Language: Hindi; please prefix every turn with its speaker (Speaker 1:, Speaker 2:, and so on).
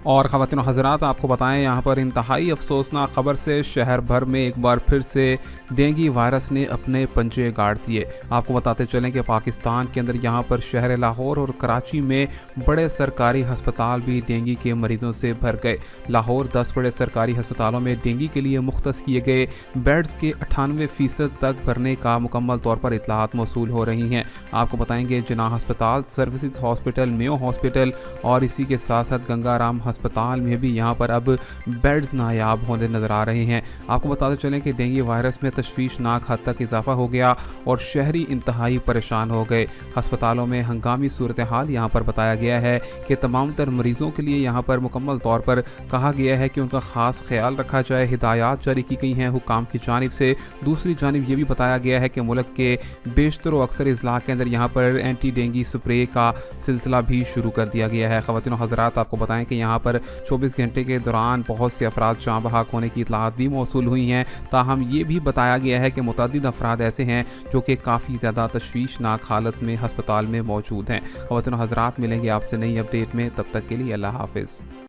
Speaker 1: और ख़वातीन व हज़रात, आपको बताएं यहाँ पर इंतहाई अफसोसनाक ख़बर से शहर भर में एक बार फिर से डेंगू वायरस ने अपने पंजे गाड़ दिए। आपको बताते चलें कि पाकिस्तान के अंदर यहाँ पर शहर लाहौर और कराची में बड़े सरकारी अस्पताल भी डेंगू के मरीज़ों से भर गए। लाहौर 10 बड़े सरकारी अस्पतालों में डेंगू के लिए मुख्तस किए गए बेड्स के 98% तक भरने का मुकम्मल तौर पर इतलात मौसूल हो रही हैं। आपको बताएंगे जिनाह अस्पताल, सर्विसेज हॉस्पिटल, मेयो हॉस्पिटल और इसी के साथ साथ गंगाराम अस्पताल में भी यहाँ पर अब बेड्स नायाब होने नजर आ रहे हैं। आपको बताते चलें कि डेंगू वायरस में तशवीशनाक हद तक इजाफा हो गया और शहरी इंतहाई परेशान हो गए। अस्पतालों में हंगामी सूरत हाल यहाँ पर बताया गया है कि तमाम तर मरीजों के लिए यहाँ पर मुकम्मल तौर पर कहा गया है कि उनका खास ख्याल रखा जाए। हिदायत जारी की गई हैं हुकाम की जानिब से। दूसरी जानिब ये भी बताया गया है कि मुल्क के बेशतर व अक्सर इजला के अंदर यहाँ पर एंटी डेंगू स्प्रे का सिलसिला भी शुरू कर दिया गया है। ख़वातीन व हज़रात, आपको बताएं कि यहाँ पर 24 घंटे के दौरान बहुत से अफराद जाँ बहक होने की इतलात भी मौसूल हुई हैं। ताहम ये भी बताया गया है कि मुतअद्दिद अफराद ऐसे हैं जो कि काफ़ी ज़्यादा तशवीशनाक हालत में अस्पताल में मौजूद हैं। ख़वातीन व हज़रात, मिलेंगे आपसे नई अपडेट में, तब तक के लिए अल्लाह हाफ़िज़।